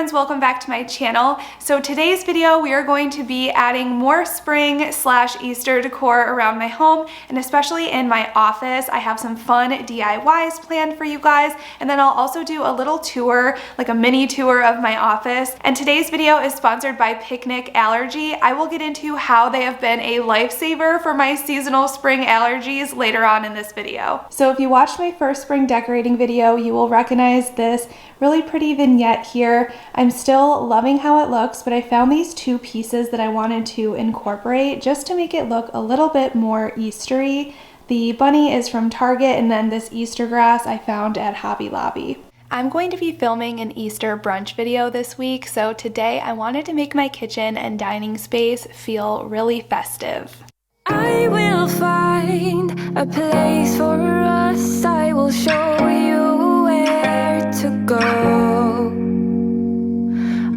friends, welcome back to my channel. So today's video we are going to be adding more spring / Easter decor around my home, and especially in my office. I have some fun DIYs planned for you guys, and then I'll also do a little tour, like a mini tour of my office. And today's video is sponsored by Picnic Allergy. I will get into how they have been a lifesaver for my seasonal spring allergies later on in this video. So if you watched my first spring decorating video, you will recognize this really pretty vignette here. I'm still loving how it looks, but I found these two pieces that I wanted to incorporate just to make it look a little bit more Eastery. The bunny is from Target, and then this Easter grass I found at Hobby Lobby. I'm going to be filming an Easter brunch video this week, so today I wanted to make my kitchen and dining space feel really festive. I will find a place for us. I will show you where to go.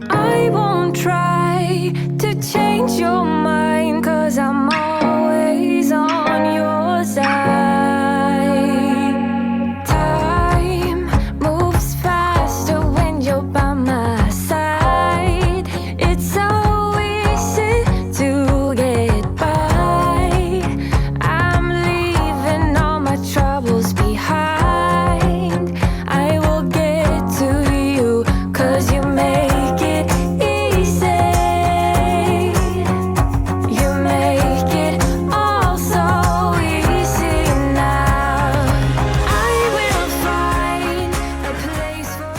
I won't try to change your mind, 'cause I'm always on your side. Time moves faster when you're by my side. It's so easy to get by. I'm leaving all my troubles behind. I will get to you, 'cause you make it easy. You make it all so easy now. I will find a place for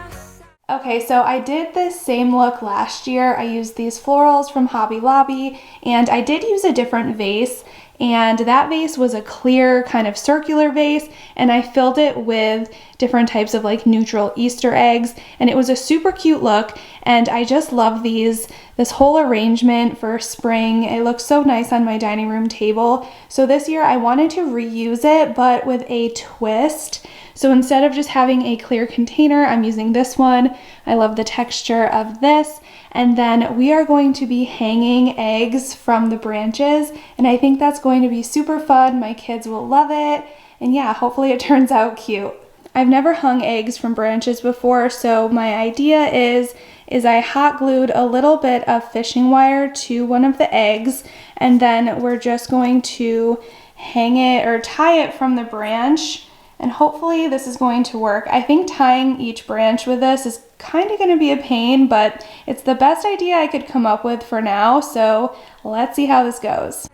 us. Okay, so I did this same look last year. I used these florals from Hobby Lobby, and I did use a different vase, and that vase was a clear kind of circular vase, and I filled it with different types of like neutral Easter eggs, and it was a super cute look, and I just love this whole arrangement for spring. It looks so nice on my dining room table. So this year I wanted to reuse it, but with a twist. So instead of just having a clear container, I'm using this one. I love the texture of this. And then we are going to be hanging eggs from the branches, and I think that's going to be super fun. My kids will love it, and yeah, hopefully it turns out cute. I've never hung eggs from branches before, so my idea is I hot glued a little bit of fishing wire to one of the eggs, and then we're just going to hang it or tie it from the branch, and hopefully this is going to work. I think tying each branch with this is kind of going to be a pain, but it's the best idea I could come up with for now, so let's see how this goes.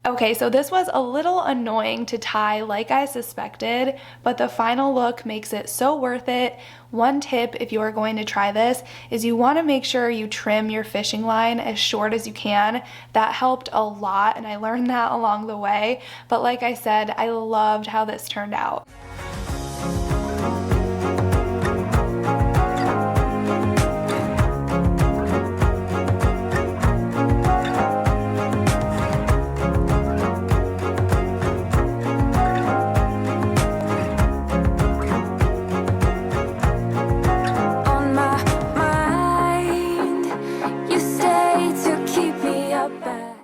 Okay, so this was a little annoying to tie like I suspected, but the final look makes it so worth it. One tip if you are going to try this is you want to make sure you trim your fishing line as short as you can. That helped a lot, and I learned that along the way, but like I said, I loved how this turned out.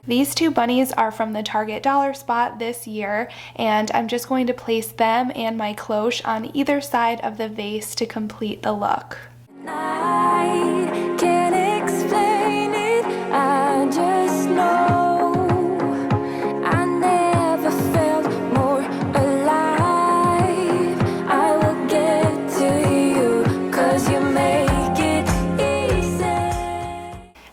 These two bunnies are from the Target dollar spot this year, and I'm just going to place them and my cloche on either side of the vase to complete the look. I can't explain it, I just know I never felt more alive. I will get to you, 'cause you make it easy.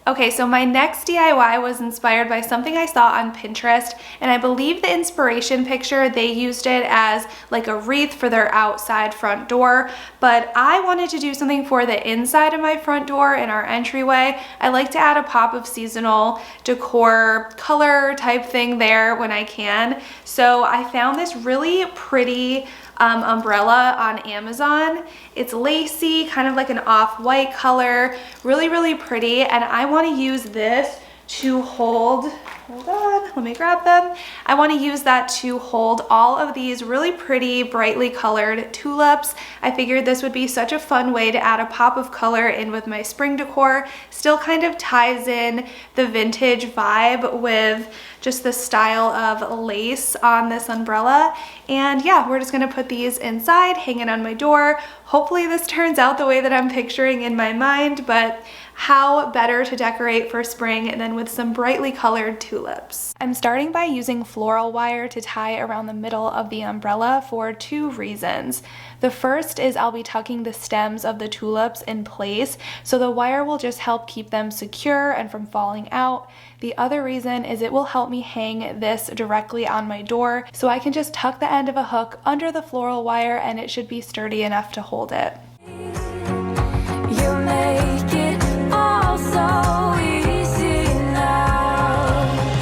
Okay, so my next DIY was inspired by something I saw on Pinterest, and I believe the inspiration picture, they used it as like a wreath for their outside front door, but I wanted to do something for the inside of my front door in our entryway. I like to add a pop of seasonal decor color type thing there when I can. So I found this really pretty umbrella on Amazon. It's lacy, kind of like an off-white color, really, really pretty, and I want to use this to hold Hold on, let me grab them. I want to use that to hold all of these really pretty, brightly colored tulips. I figured this would be such a fun way to add a pop of color in with my spring decor. Still kind of ties in the vintage vibe with just the style of lace on this umbrella. And yeah, we're just gonna put these inside, hanging on my door. Hopefully this turns out the way that I'm picturing in my mind, but how better to decorate for spring than with some brightly colored tulips. I'm starting by using floral wire to tie around the middle of the umbrella for 2 reasons. The first is I'll be tucking the stems of the tulips in place, so the wire will just help keep them secure and from falling out. The other reason is it will help me hang this directly on my door, so I can just tuck the end of a hook under the floral wire and it should be sturdy enough to hold it. You make it all so easy now.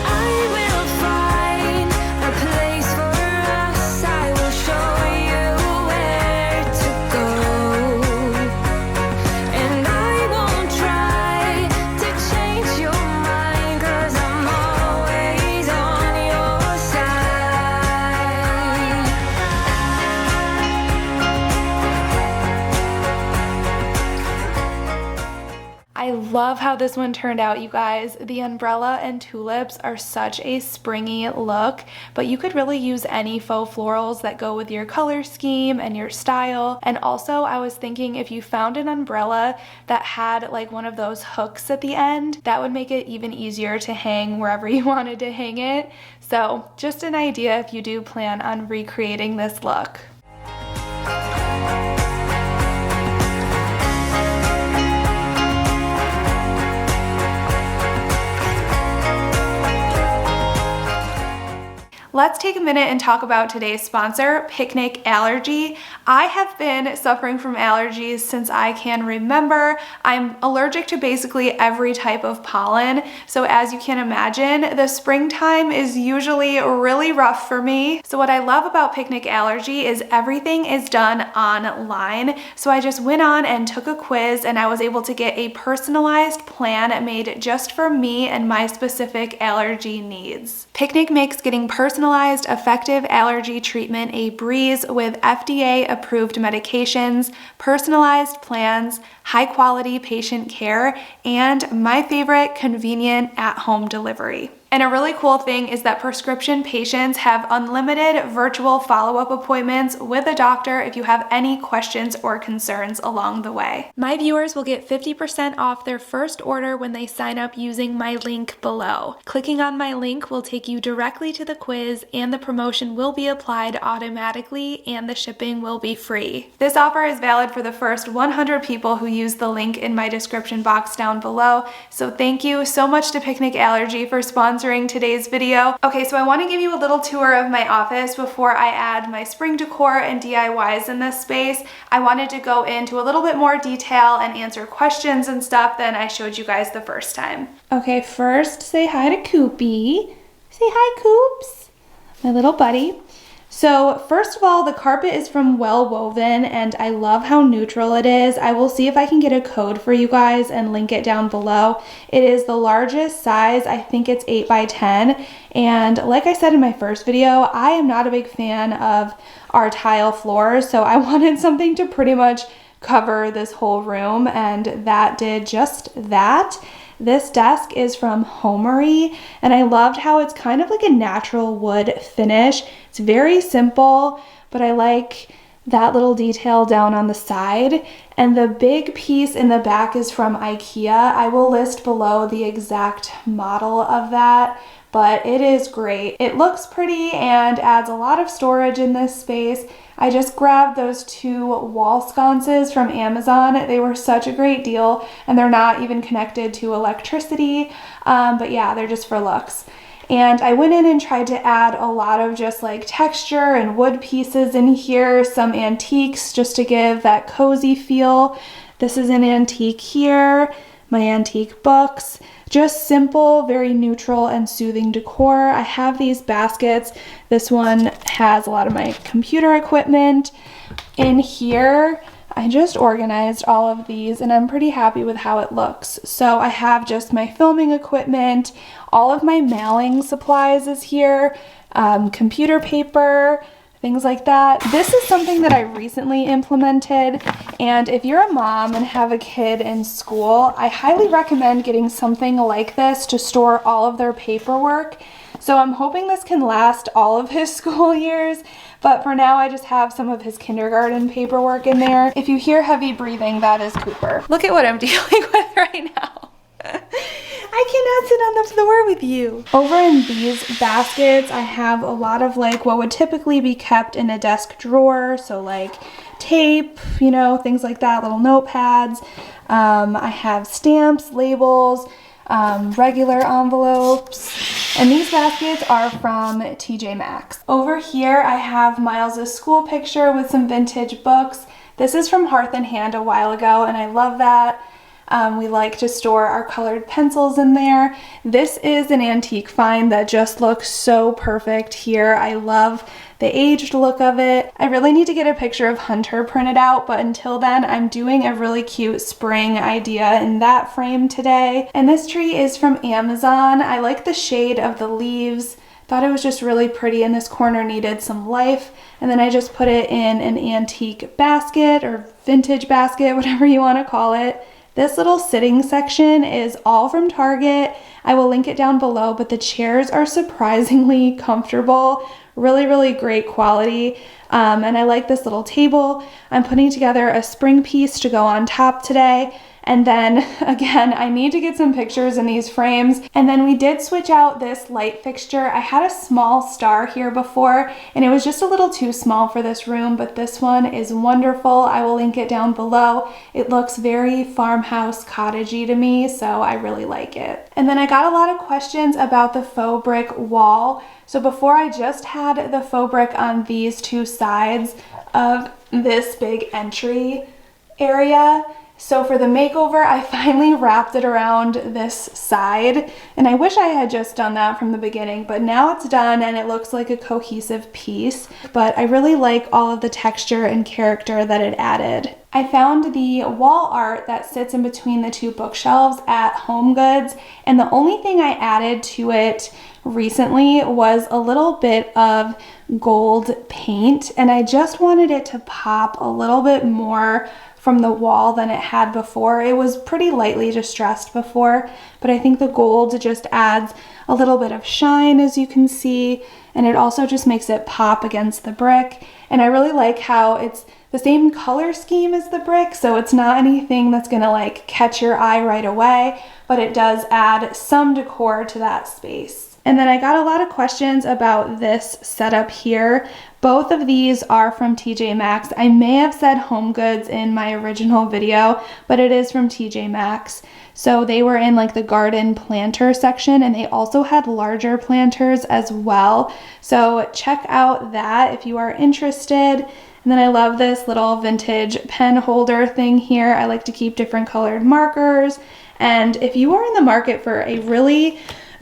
I will find a place for us. I will show you where to go. And I won't try to change your mind, 'cause I'm always on your side. I love how this one turned out, you guys. The umbrella and tulips are such a springy look, but you could really use any faux florals that go with your color scheme and your style. And also, I was thinking if you found an umbrella that had like one of those hooks at the end, that would make it even easier to hang wherever you wanted to hang it. So just an idea if you do plan on recreating this look. Let's take a minute and talk about today's sponsor, Picnic Allergy. I have been suffering from allergies since I can remember. I'm allergic to basically every type of pollen, so as you can imagine, the springtime is usually really rough for me. So what I love about Picnic Allergy is everything is done online. So I just went on and took a quiz and I was able to get a personalized plan made just for me and my specific allergy needs. Picnic makes getting personalized effective allergy treatment a breeze with FDA-approved medications, personalized plans, high-quality patient care, and my favorite, convenient at-home delivery. And a really cool thing is that prescription patients have unlimited virtual follow-up appointments with a doctor if you have any questions or concerns along the way. My viewers will get 50% off their first order when they sign up using my link below. Clicking on my link will take you directly to the quiz, and the promotion will be applied automatically and the shipping will be free. This offer is valid for the first 100 people who use the link in my description box down below. So thank you so much to Picnic Allergy for sponsoring today's video. Okay, so I want to give you a little tour of my office before I add my spring decor and DIYs in this space. I wanted to go into a little bit more detail and answer questions and stuff than I showed you guys the first time. Okay, first say hi to Coopy. Say hi, Coops, my little buddy. So first of all, the carpet is from Well Woven and I love how neutral it is. I will see if I can get a code for you guys and link it down below. It is the largest size, I think it's 8 by 10. And like I said in my first video, I am not a big fan of our tile floors, so I wanted something to pretty much cover this whole room, and that did just that. This desk is from Homery, and I loved how it's kind of like a natural wood finish. It's very simple, but I like that little detail down on the side. And the big piece in the back is from Ikea. I will list below the exact model of that, but it is great. It looks pretty and adds a lot of storage in this space. I just grabbed those 2 wall sconces from Amazon. They were such a great deal, and they're not even connected to electricity, but yeah, they're just for looks. And I went in and tried to add a lot of just like texture and wood pieces in here, some antiques just to give that cozy feel. This is an antique here, my antique books. Just simple, very neutral and soothing decor. I have these baskets. This one has a lot of my computer equipment. In here, I just organized all of these and I'm pretty happy with how it looks. So I have just my filming equipment, all of my mailing supplies is here, computer paper, things like that. This is something that I recently implemented, and if you're a mom and have a kid in school, I highly recommend getting something like this to store all of their paperwork. So I'm hoping this can last all of his school years, but for now I just have some of his kindergarten paperwork in there. If you hear heavy breathing, that is Cooper. Look at what I'm dealing with right now. I cannot sit on the floor with you. Over in these baskets, I have a lot of like what would typically be kept in a desk drawer. So like tape, you know, things like that, little notepads. I have stamps, labels, regular envelopes, and these baskets are from TJ Maxx. Over here, I have Miles' school picture with some vintage books. This is from Hearth and Hand a while ago, and I love that. We like to store our colored pencils in there. This is an antique find that just looks so perfect here. I love the aged look of it. I really need to get a picture of Hunter printed out, but until then, I'm doing a really cute spring idea in that frame today. And this tree is from Amazon. I like the shade of the leaves. Thought it was just really pretty, and this corner needed some life. And then I just put it in an antique basket or vintage basket, whatever you want to call it. This little sitting section is all from Target. I will link it down below, but the chairs are surprisingly comfortable. Really, really great quality. And I like this little table. I'm putting together a spring piece to go on top today. And then again, I need to get some pictures in these frames. And then we did switch out this light fixture. I had a small star here before, and it was just a little too small for this room, but this one is wonderful. I will link it down below. It looks very farmhouse cottagey to me, so I really like it. And then I got a lot of questions about the faux brick wall. So before, I just had the faux brick on these two sides of this big entry area. So for the makeover, I finally wrapped it around this side, and I wish I had just done that from the beginning, but now it's done and it looks like a cohesive piece. But I really like all of the texture and character that it added. I found the wall art that sits in between the two bookshelves at HomeGoods, and the only thing I added to it recently was a little bit of gold paint, and I just wanted it to pop a little bit more from the wall than it had before. It was pretty lightly distressed before, but I think the gold just adds a little bit of shine, as you can see, and it also just makes it pop against the brick. And I really like how it's the same color scheme as the brick, so it's not anything that's gonna like catch your eye right away, but it does add some decor to that space. And then I got a lot of questions about this setup here. Both of these are from TJ Maxx. I may have said HomeGoods in my original video, but it is from TJ Maxx. So they were in like the garden planter section, and they also had larger planters as well. So check out that if you are interested. And then I love this little vintage pen holder thing here. I like to keep different colored markers. And if you are in the market for a really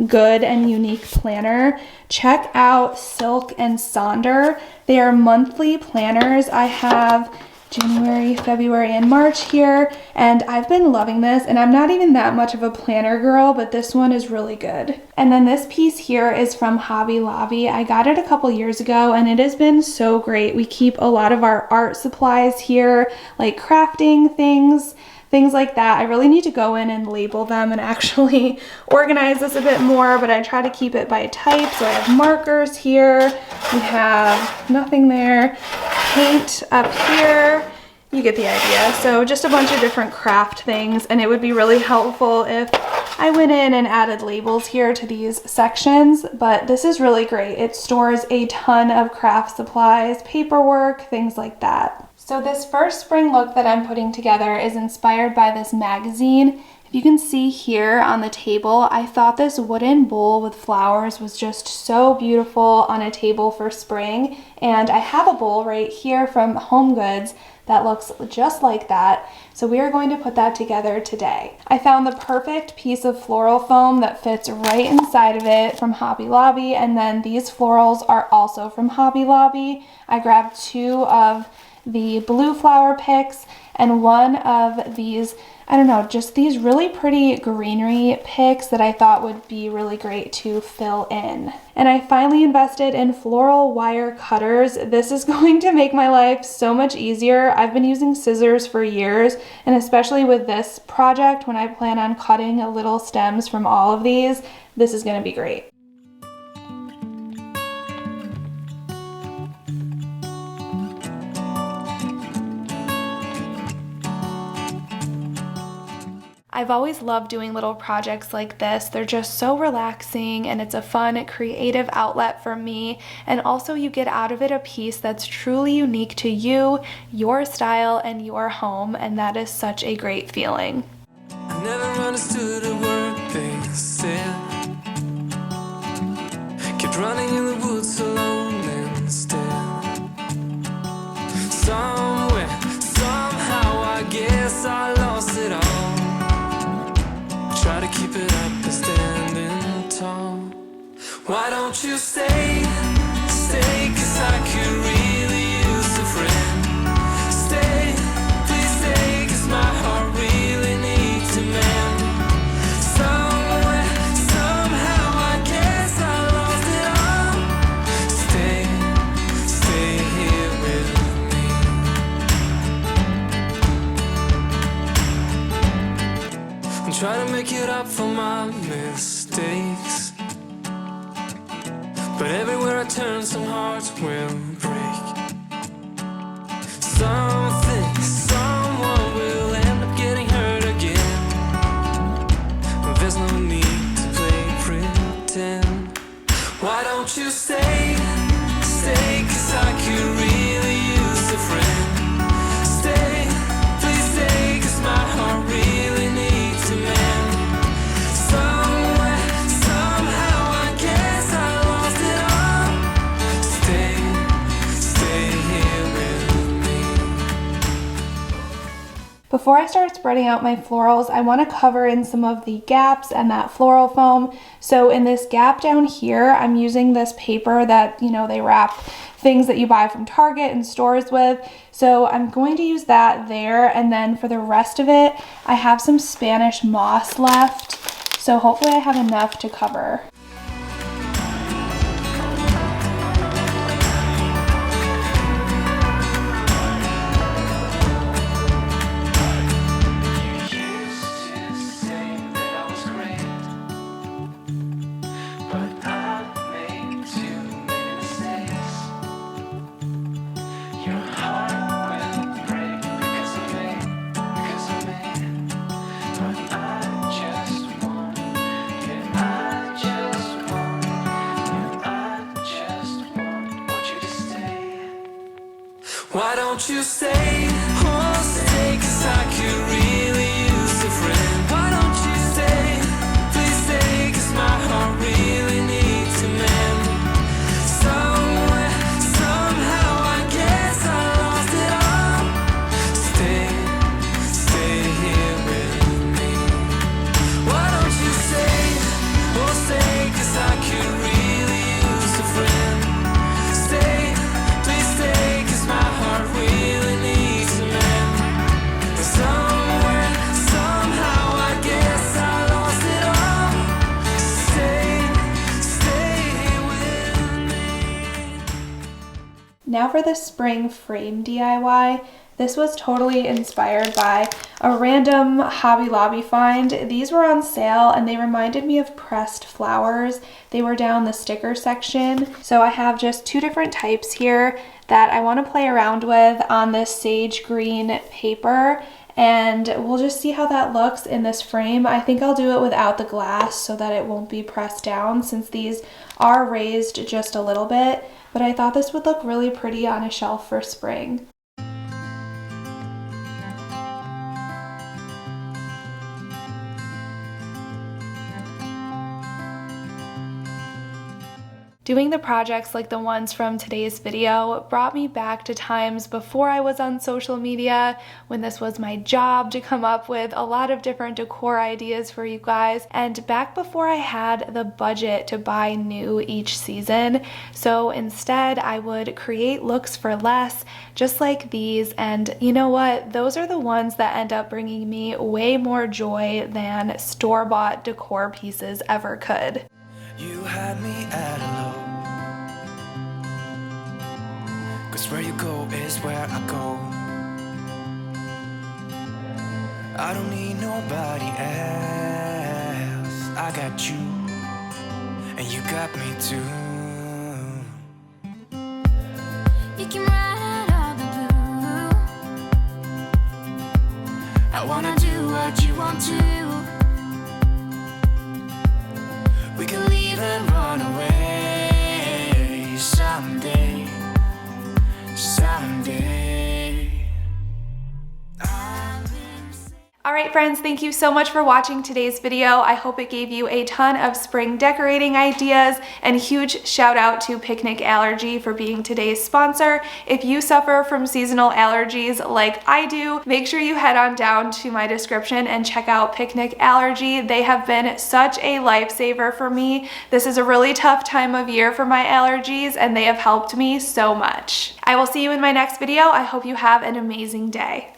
good and unique planner, check out Silk and Sonder. They are monthly planners. I have January, February, and March here, and I've been loving this, and I'm not even that much of a planner girl, but this one is really good. And then this piece here is from Hobby Lobby. I got it a couple years ago, and it has been so great. We keep a lot of our art supplies here, like crafting things like that. I really need to go in and label them and actually organize this a bit more, but I try to keep it by type. So I have markers here, we have nothing there, paint up here, you get the idea. So just a bunch of different craft things, and it would be really helpful if I went in and added labels here to these sections, but this is really great. It stores a ton of craft supplies, paperwork, things like that. So this first spring look that I'm putting together is inspired by this magazine. If you can see here on the table, I thought this wooden bowl with flowers was just so beautiful on a table for spring. And I have a bowl right here from HomeGoods that looks just like that. So we are going to put that together today. I found the perfect piece of floral foam that fits right inside of it from Hobby Lobby. And then these florals are also from Hobby Lobby. I grabbed two of the blue flower picks, and one of these, I don't know, just these really pretty greenery picks that I thought would be really great to fill in. And I finally invested in floral wire cutters. This is going to make my life so much easier. I've been using scissors for years, and especially with this project, when I plan on cutting little stems from all of these, this is going to be great. I've always loved doing little projects like this. They're just so relaxing, and it's a fun, creative outlet for me. And also you get out of it a piece that's truly unique to you, your style, and your home, and that is such a great feeling. I never understood a word they said. Kept running in the woods alone instead. Somewhere, somehow, I guess I lost it all. Try to keep it up and standing tall. Why don't you stay, stay, 'cause I could really use a friend. Stay, please stay, 'cause my heart really needs a man. Somewhere, somehow, I guess I lost it all. Stay, stay here with me. I'm trying to make it up for my mistakes, but everywhere I turn some hearts will break. Something, someone will end up getting hurt again. There's no need to play pretend. Why don't you stay, stay, 'cause I could really use a friend. Stay, please stay, 'cause my heart really needs a man. Somewhere, somehow, I guess I lost it all. Stay, stay here with me. Before I start spreading out my florals, I want to cover in some of the gaps and that floral foam. So in this gap down here, I'm using this paper that, they wrap things that you buy from Target and stores with. So I'm going to use that there, and then for the rest of it, I have some Spanish moss left. So hopefully I have enough to cover. Why don't you stay, oh stay, 'cause I could really use a friend. Why don't you stay, please stay, 'cause my heart really needs a man. Somewhere, somehow, I guess I lost it all. Stay, stay here with me. Why don't you stay, oh stay, 'cause I could really use a friend. Stay, please stay, 'cause my heart really needs a man. Somewhere, somehow, I guess I lost it all. Stay, stay with me. Now for the spring frame DIY. This was totally inspired by a random Hobby Lobby find. These were on sale and they reminded me of pressed flowers. They were down the sticker section. So I have just two different types here that I want to play around with on this sage green paper, and we'll just see how that looks in this frame. I think I'll do it without the glass so that it won't be pressed down, since these are raised just a little bit, but I thought this would look really pretty on a shelf for spring. Doing the projects like the ones from today's video brought me back to times before I was on social media, when this was my job to come up with a lot of different decor ideas for you guys, and back before I had the budget to buy new each season. So instead, I would create looks for less, just like these, and you know what? Those are the ones that end up bringing me way more joy than store-bought decor pieces ever could. You had me at hello, 'cause where you go is where I go. I don't need nobody else. I got you, and you got me too. You can ride out the blue. I wanna do what you want to. We can leave and run away someday, someday. Alright friends, thank you so much for watching today's video. I hope it gave you a ton of spring decorating ideas, and huge shout out to Picnic Allergy for being today's sponsor. If you suffer from seasonal allergies like I do, make sure you head on down to my description and check out Picnic Allergy. They have been such a lifesaver for me. This is a really tough time of year for my allergies, and they have helped me so much. I will see you in my next video. I hope you have an amazing day.